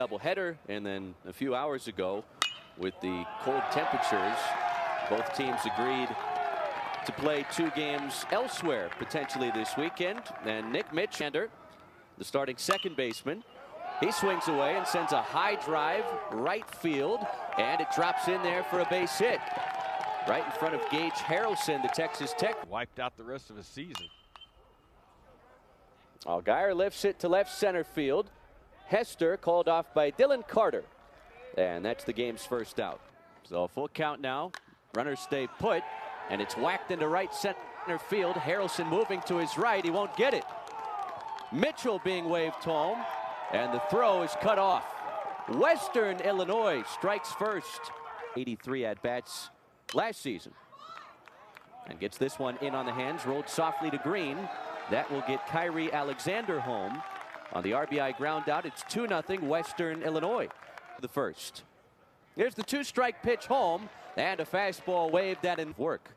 Doubleheader, and then a few hours ago, with the cold temperatures, both teams agreed to play 2 games elsewhere potentially this weekend. And Nick Mitchander, the starting second baseman, he swings away and sends a high drive right field, and it drops in there for a base hit right in front of Gage Harrelson, the Texas Tech. Wiped out the rest of his season. Allgaier lifts it to left center field. Hester called off by Dylan Carter, and that's the game's first out. So full count now. Runners stay put, and it's whacked into right center field. Harrelson moving to his right. He won't get it. Mitchell being waved home, and the throw is cut off. Western Illinois strikes first. 83 at-bats last season, and gets this one in on the hands, rolled softly to Green. That will get Kyrie Alexander home. On the RBI ground out, it's 2-0 Western Illinois. The first. Here's the 2-strike pitch home, and a fastball waved at in work.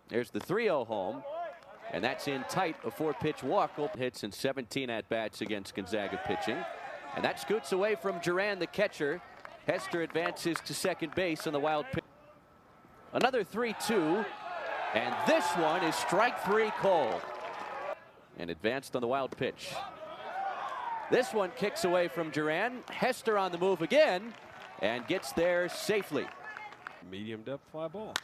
There's the 3-0 home, and that's in tight. A 4-pitch walk. Hits in 17 at-bats against Gonzaga pitching, and that scoots away from Duran, the catcher. Hester advances to second base on the wild pitch. Another 3-2, and this one is strike 3 called, and advanced on the wild pitch. This one kicks away from Duran. Hester on the move again and gets there safely. Medium depth fly ball.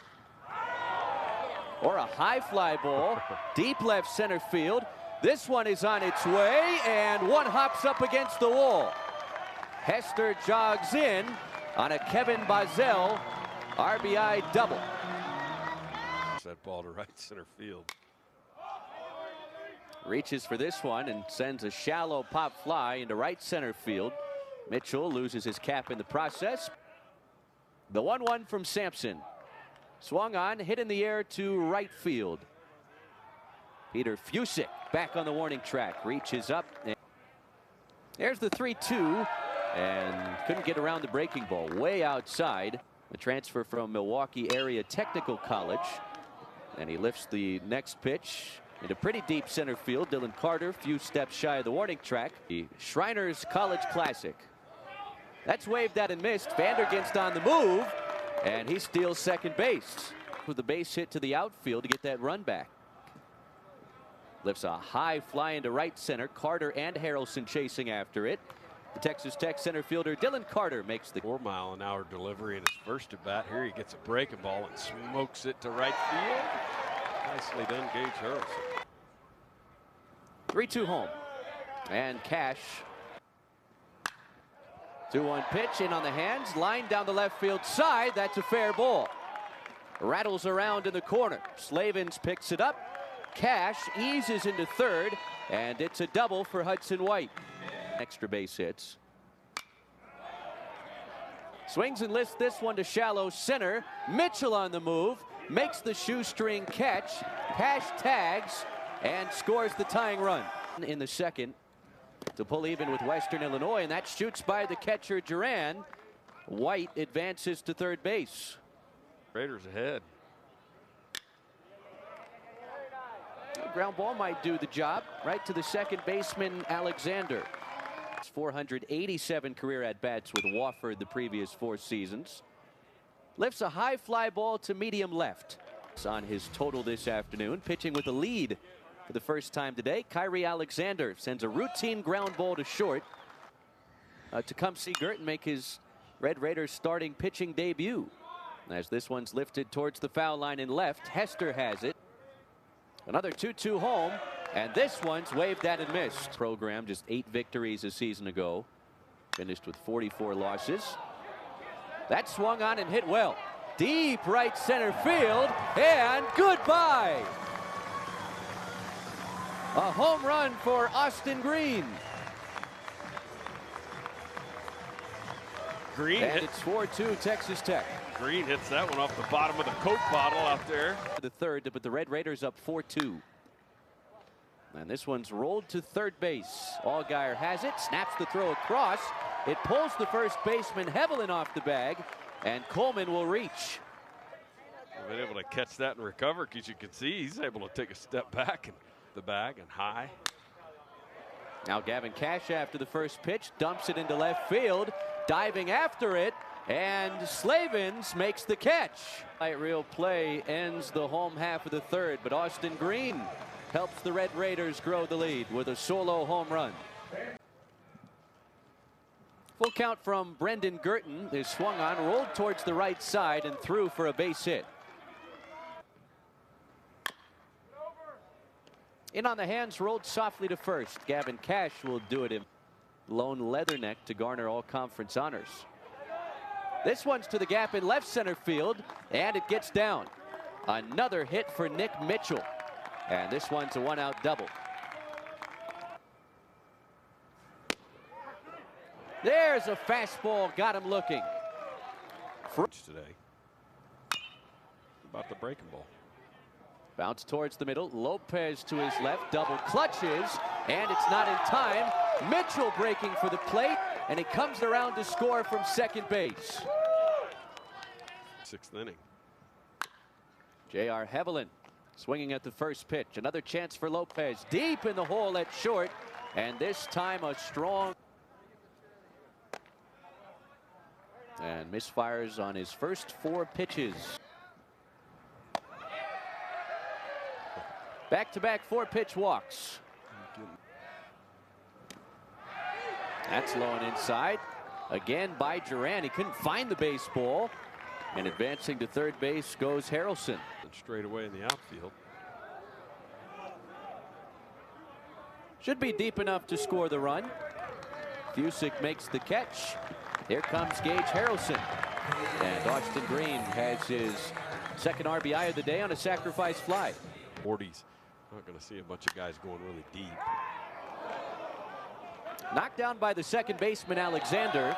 Or a high fly ball, deep left center field. This one is on its way, and one hops up against the wall. Hester jogs in on a Kevin Bazel RBI double. That ball to right center field. Reaches for this one and sends a shallow pop fly into right center field. Mitchell loses his cap in the process. The 1-1 from Sampson. Swung on, hit in the air to right field. Peter Fusick back on the warning track. Reaches up. There's the 3-2, and couldn't get around the breaking ball. Way outside. The transfer from Milwaukee Area Technical College. And he lifts the next pitch into pretty deep center field. Dylan Carter, few steps shy of the warning track. The Shriners College Classic. That's waved at and missed. Vanderginst on the move, and he steals second base with the base hit to the outfield to get that run back. Lifts a high fly into right center. Carter and Harrelson chasing after it. The Texas Tech center fielder Dylan Carter makes the 4-mile-an-hour delivery in his first at bat. Here he gets a breaking ball and smokes it to right field. Nicely done, Gage Harrelson. 3-2 home, and Cash. 2-1 pitch in on the hands, line down the left field side. That's a fair ball. Rattles around in the corner. Slavens picks it up. Cash eases into third, and it's a double for Hudson White. Extra base hits. Swings and lifts this one to shallow center. Mitchell on the move, makes the shoestring catch. Cash tags and scores the tying run in the second to pull even with Western Illinois, and that shoots by the catcher Duran. White advances to third base. Raiders ahead. Ground ball might do the job. Right to the second baseman Alexander. 487 career at-bats with Wofford the previous 4 seasons. Lifts a high fly ball to medium left. It's on his total this afternoon. Pitching with a lead for the first time today. Kyrie Alexander sends a routine ground ball to short to come see Girton make his Red Raiders starting pitching debut. As this one's lifted towards the foul line in left, Hester has it. Another 2-2 home, and this one's waved at and missed. Program just 8 victories a season ago. Finished with 44 losses. That swung on and hit well. Deep right center field, and goodbye. A home run for Austin Green. Green And hit. it's 4-2 Texas Tech. Green hits that one off the bottom of the Coke bottle out there. The third to put the Red Raiders up 4-2. And this one's rolled to third base. Allgaier has it, snaps the throw across. It pulls the first baseman Hevelin off the bag, and Coleman will reach. Been able to catch that and recover, because you can see he's able to take a step back and the bag and high. Now Gavin Cash after the first pitch dumps it into left field, diving after it, and Slavens makes the catch. Real play ends the home half of the third, but Austin Green helps the Red Raiders grow the lead with a solo home run. Full count from Brendan Girton is swung on, rolled towards the right side and through for a base hit. In on the hands, rolled softly to first. Gavin Cash will do it in lone leatherneck to garner all conference honors. This one's to the gap in left center field, and it gets down. Another hit for Nick Mitchell, and this one's a one-out double. There's a fastball, got him looking. Today. About the breaking ball. Bounce towards the middle. Lopez to his left, double clutches, and it's not in time. Mitchell breaking for the plate, and he comes around to score from second base. Sixth inning. J.R. Hevelin swinging at the first pitch. Another chance for Lopez, deep in the hole at short, and this time a strong. And misfires on his first 4 pitches. Back-to-back 4-pitch walks. That's low and inside. Again by Duran. He couldn't find the baseball. And advancing to third base goes Harrelson. And straight away in the outfield. Should be deep enough to score the run. Fusick makes the catch. Here comes Gage Harrelson. And Austin Green has his second RBI of the day on a sacrifice fly. 40s. Not going to see a bunch of guys going really deep. Knocked down by the second baseman Alexander,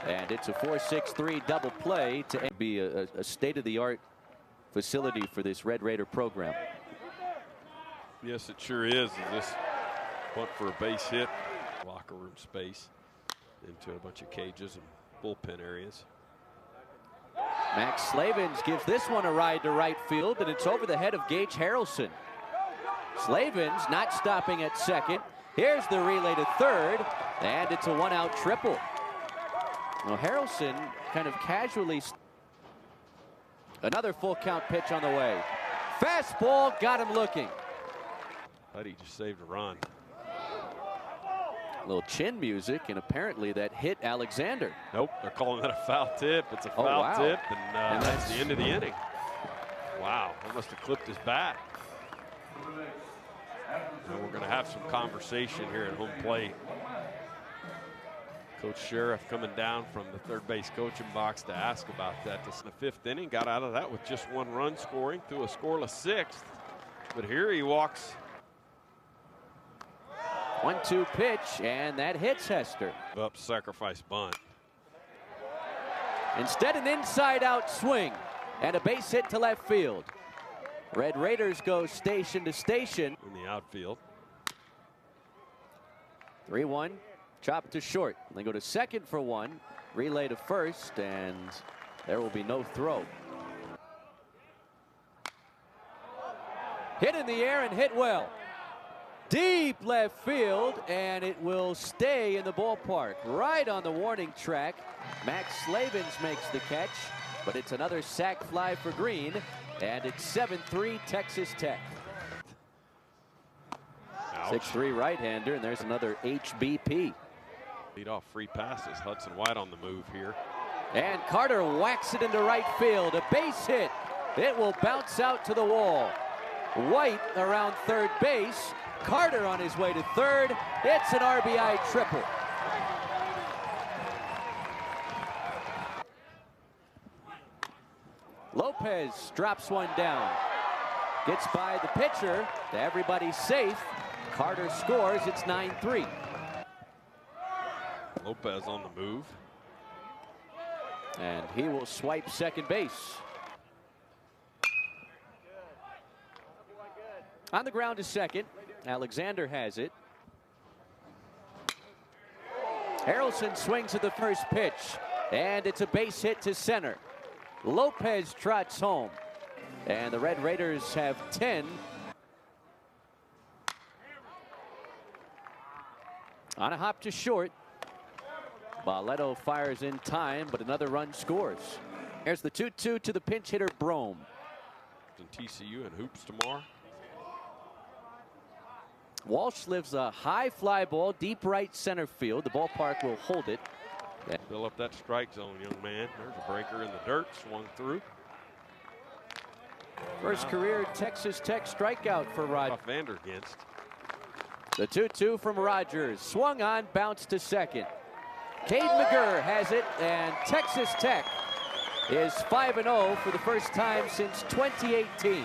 and it's a 4-6-3 double play to be a state-of-the-art facility for this Red Raider program. Yes, it sure is. This bunt for a base hit, locker room space into a bunch of cages and bullpen areas. Max Slavens gives this one a ride to right field, and it's over the head of Gage Harrelson. Slavens not stopping at second. Here's the relay to third, and it's a one-out triple. Well, Harrelson kind of casually. Another full count pitch on the way. Fastball got him looking. But he just saved a run. A little chin music, and apparently that hit Alexander. Nope, they're calling that a foul tip. It's a foul tip, and that's the end of the inning. Wow, that must have clipped his bat. Now we're going to have some conversation here at home plate. Coach Sheriff coming down from the third base coaching box to ask about that. This is the 5th inning, got out of that with just 1 run scoring through a scoreless 6th. But here he walks. 1-2 pitch, and that hits Hester. Up sacrifice bunt. Instead, an inside-out swing and a base hit to left field. Red Raiders go station to station. In the outfield. 3-1, chop to short. They go to second for 1, relay to first, and there will be no throw. Hit in the air and hit well. Deep left field, and it will stay in the ballpark. Right on the warning track. Max Slavens makes the catch, but it's another sac fly for Green, and it's 7-3 Texas Tech. 6'3" right-hander, and there's another HBP. Lead off free passes. Hudson White on the move here. And Carter whacks it into right field. A base hit. It will bounce out to the wall. White around third base. Carter on his way to third. It's an RBI triple. Lopez drops one down. Gets by the pitcher. Everybody's safe. Carter scores. It's 9-3. Lopez on the move. And he will swipe second base. On the ground to second. Alexander has it. Harrelson swings at the first pitch, and it's a base hit to center. Lopez trots home, and the Red Raiders have 10. On a hop to short. Barletto fires in time, but another run scores. There's the 2-2 to the pinch hitter, Brome. And TCU and hoops tomorrow. Walsh lives a high fly ball, deep right center field. The ballpark will hold it. Fill up that strike zone, young man. There's a breaker in the dirt, swung through. First career Texas Tech strikeout for Rogers. Vandergenst. The 2-2 from Rogers. Swung on, bounced to second. Cade McGurr has it, and Texas Tech is 5-0 for the first time since 2018.